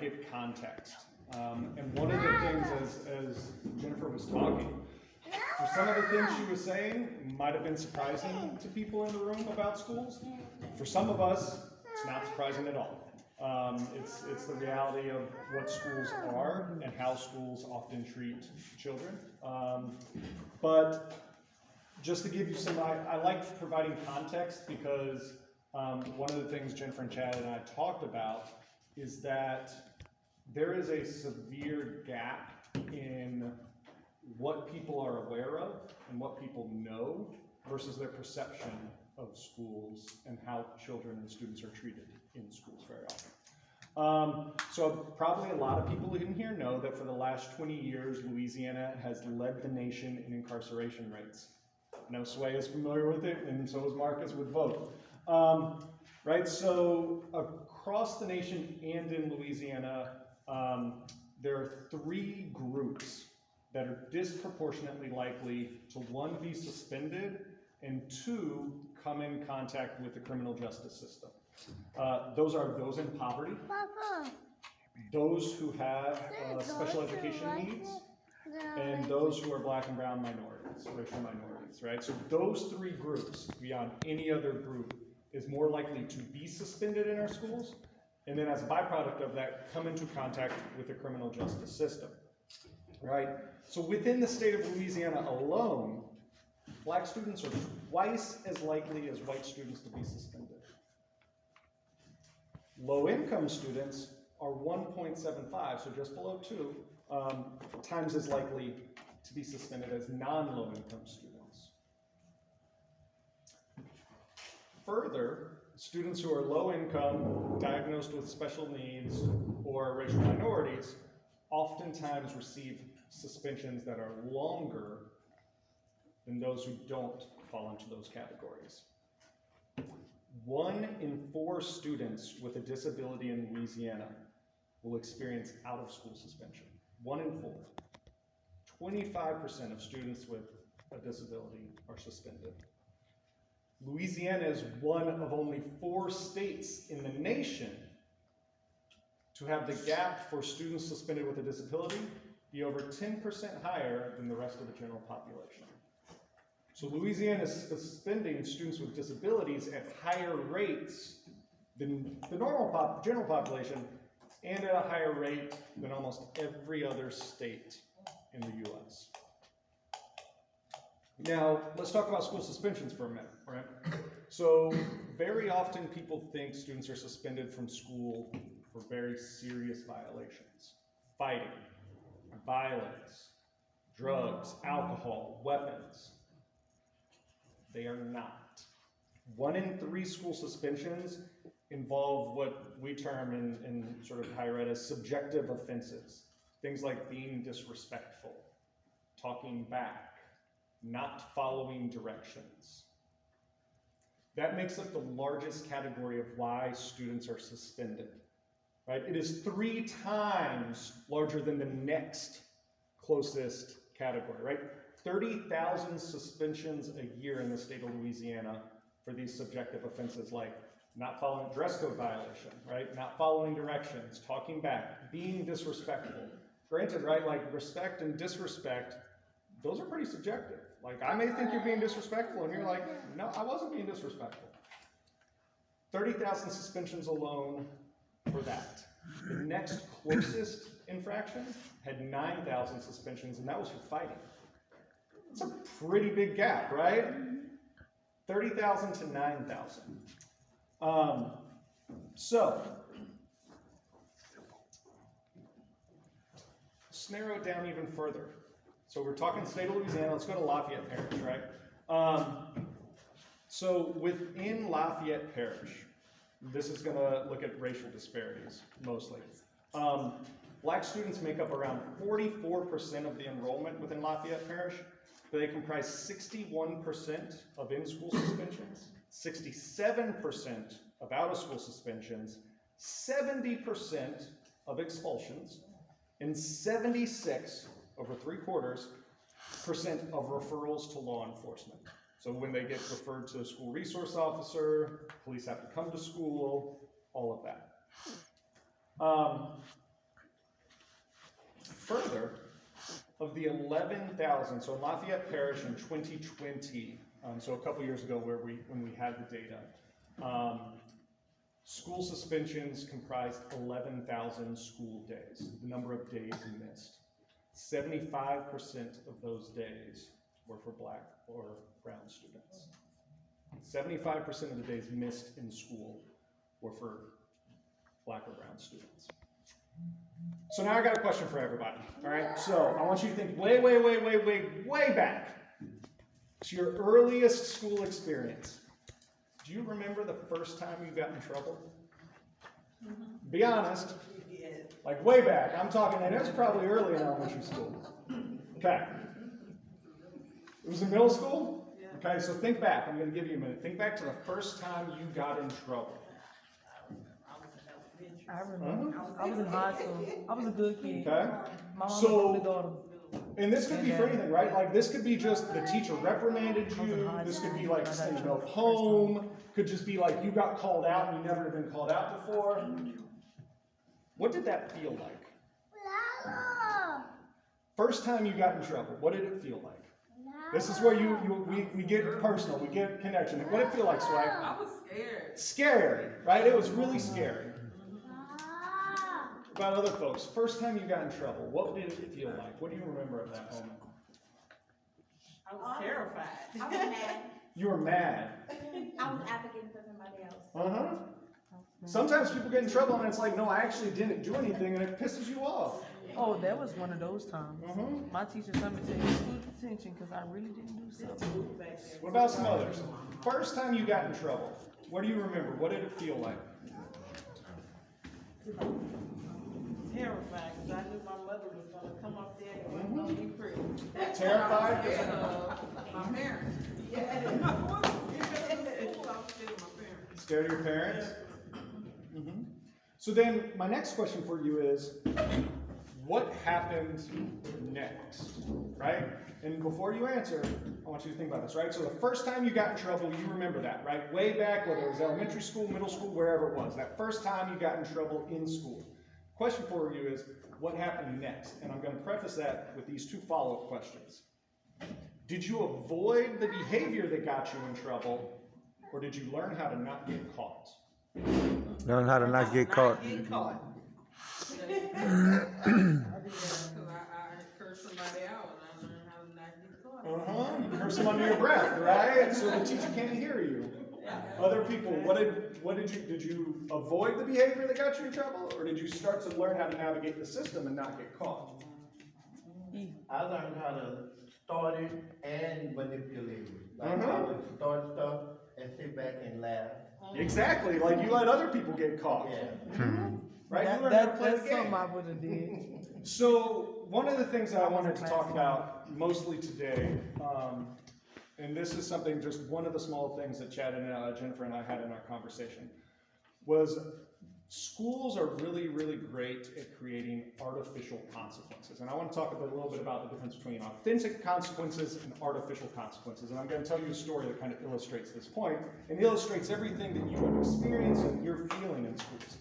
give context. And one of the things, as Jennifer was talking, for some of the things she was saying might have been surprising to people in the room about schools. For some of us, it's not surprising at all. It's the reality of what schools are and how schools often treat children. But just to give you some, I like providing context because one of the things Jennifer and Chad and I talked about is that there is a severe gap in what people are aware of and what people know versus their perception of schools and how children and students are treated in schools very often. So probably a lot of people in here know that for the last 20 years, Louisiana has led the nation in incarceration rates. I know Sway is familiar with it, and so is Marcus with vote. Right, so across the nation and in Louisiana, there are 3 groups that are disproportionately likely to 1, be suspended, and 2, come in contact with the criminal justice system. Those are those in poverty, those who have special education needs, and those who are black and brown minorities, racial minorities, right? So those 3 groups, beyond any other group, is more likely to be suspended in our schools, and then as a byproduct of that, come into contact with the criminal justice system, right? So within the state of Louisiana alone, black students are twice as likely as white students to be suspended. Low-income students are 1.75, so just below 2, times as likely to be suspended as non-low-income students. Further, students who are low-income, diagnosed with special needs, or racial minorities oftentimes receive suspensions that are longer than those who don't fall into those categories. 1 in 4 students with a disability in Louisiana will experience out-of-school suspension. 1 in 4. 25% of students with a disability are suspended. Louisiana is one of only 4 states in the nation to have the gap for students suspended with a disability be over 10% higher than the rest of the general population. So Louisiana is suspending students with disabilities at higher rates than the general population, and at a higher rate than almost every other state in the U.S. Now, let's talk about school suspensions for a minute, right? So very often people think students are suspended from school for very serious violations: fighting, violence, drugs, alcohol, weapons. They are not. 1 in 3 school suspensions involve what we term in sort of higher ed as subjective offenses. Things like being disrespectful, talking back, not following directions. That makes up the largest category of why students are suspended, right? It is 3 times larger than the next closest category, right? 30,000 suspensions a year in the state of Louisiana for these subjective offenses like not following dress code violation, right? Not following directions, talking back, being disrespectful. Granted, right, like respect and disrespect, those are pretty subjective. Like I may think you're being disrespectful and you're like, no, I wasn't being disrespectful. 30,000 suspensions alone for that. The next closest infraction had 9,000 suspensions, and that was for fighting. It's a pretty big gap, right? 30,000 to 9,000. So, let's narrow it down even further. So we're talking state of Louisiana. Let's go to Lafayette Parish, right? So within Lafayette Parish, this is going to look at racial disparities mostly. Black students make up around 44% of the enrollment within Lafayette Parish. They comprise 61% of in-school suspensions, 67% of out-of-school suspensions, 70% of expulsions, and 76, over 3/4% of referrals to law enforcement. So when they get referred to a school resource officer, police have to come to school, all of that. further, of the 11,000, so in Lafayette Parish in 2020, so a couple years ago when we had the data, school suspensions comprised 11,000 school days, the number of days missed. 75% of those days were for Black or brown students. 75% of the days missed in school were for Black or brown students. So now I got a question for everybody, all right? So I want you to think way back to your earliest school experience. Do you remember the first time you got in trouble? Be honest. Like way back. I'm talking, and it was probably early in elementary school. Okay. It was in middle school? Okay, so think back. I'm going to give you a minute. Think back to the first time you got in trouble. I remember. I was in high school. I was a good kid. Okay. My mom was only daughter. And this could be for anything, right? Like this could be just the teacher reprimanded you. This could be like sending a note home. Could just be like you got called out and you never been called out before. What did that feel like? First time you got in trouble, what did it feel like? This is where we get personal, we get connection. What did it feel like, Swag? I was scared. Scary, right? It was really scary. About other folks, first time you got in trouble, what did it feel like? What do you remember of that moment? I was terrified. I was mad. You were mad. I was advocating for somebody else. Uh-huh. Sometimes people get in trouble and it's like, no, I actually didn't do anything, and it pisses you off. Oh, that was one of those times. My teacher told me to pay attention because I really didn't do something. What about some others? First time you got in trouble, what do you remember? What did it feel like? Terrified because I knew my mother was going to come up there and was going to be free. Terrified? Scared of my parents. Yeah. I was scared of my parents. Scared of your parents? So then my next question for you is, what happened next, right? And before you answer, I want you to think about this, right? So the first time you got in trouble, you remember that, right? Way back, whether it was elementary school, middle school, wherever it was, that first time you got in trouble in school. Question for you is, what happened next? And I'm going to preface that with these two follow-up questions. Did you avoid the behavior that got you in trouble, or did you learn how to not get caught? Learn how to not get caught. Because I cursed somebody out and I learned how to not get caught. You curse them under your breath, right? So the teacher can't hear you. Other people, did you avoid the behavior that got you in trouble, or did you start to learn how to navigate the system and not get caught? I learned how to start it and manipulate it. Like I would start stuff and sit back and laugh. Exactly, like you let other people get caught. Yeah. Right? You learn how to play the game. Something I would have did. So one of the things that I wanted to talk about mostly today, and this is something, just one of the small things that Chad and Jennifer and I had in our conversation, was schools are really, really great at creating artificial consequences. And I want to talk a little bit about the difference between authentic consequences and artificial consequences. And I'm going to tell you a story that kind of illustrates this point and illustrates everything that you have experienced and you're feeling in schools.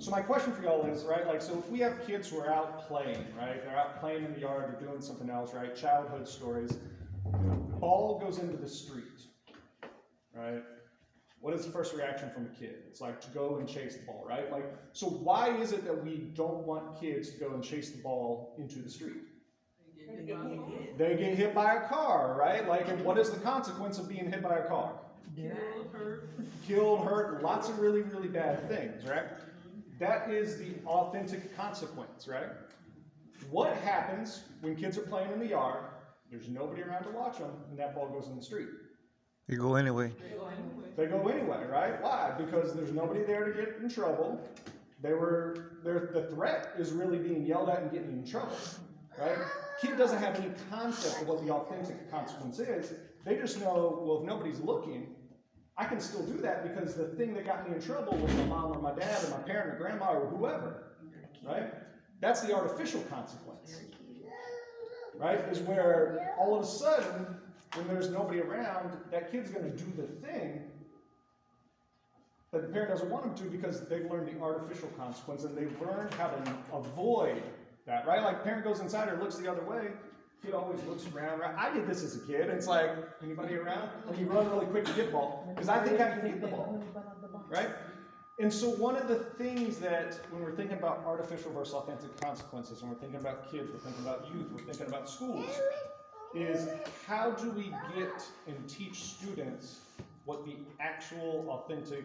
So my question for y'all is, right, like, so if we have kids who are out playing, right, they're out playing in the yard, they're doing something else, right, childhood stories, ball goes into the street, right? What is the first reaction from a kid? It's like to go and chase the ball, right? Like, so why is it that we don't want kids to go and chase the ball into the street? They get hit by a car, right? Like, and what is the consequence of being hit by a car? Killed, hurt, lots of really, really bad things, right? That is the authentic consequence, right? What happens when kids are playing in the yard, there's nobody around to watch them, and that ball goes in the street? You go anyway. They go anyway, right? Why? Because there's nobody there to get in trouble. The threat is really being yelled at and getting in trouble, right? Kid doesn't have any concept of what the authentic consequence is. They just know, well, if nobody's looking, I can still do that because the thing that got me in trouble was my mom or my dad or my parent or grandma or whoever, right? That's the artificial consequence, right? Is where all of a sudden, when there's nobody around, that kid's going to do the thing that the parent doesn't want them to because they've learned the artificial consequence and they've learned how to avoid that, right? Like parent goes inside or looks the other way, kid always looks around, right? I did this as a kid. It's like, anybody around? And you run really quick to get the ball, because I think I can get the ball, right? And so one of the things that, when we're thinking about artificial versus authentic consequences, when we're thinking about kids, we're thinking about youth, we're thinking about schools, is how do we get and teach students what the actual authentic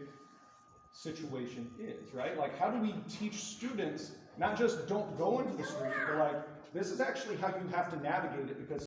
situation is, right? Like, how do we teach students, not just don't go into the street, but like, this is actually how you have to navigate it, because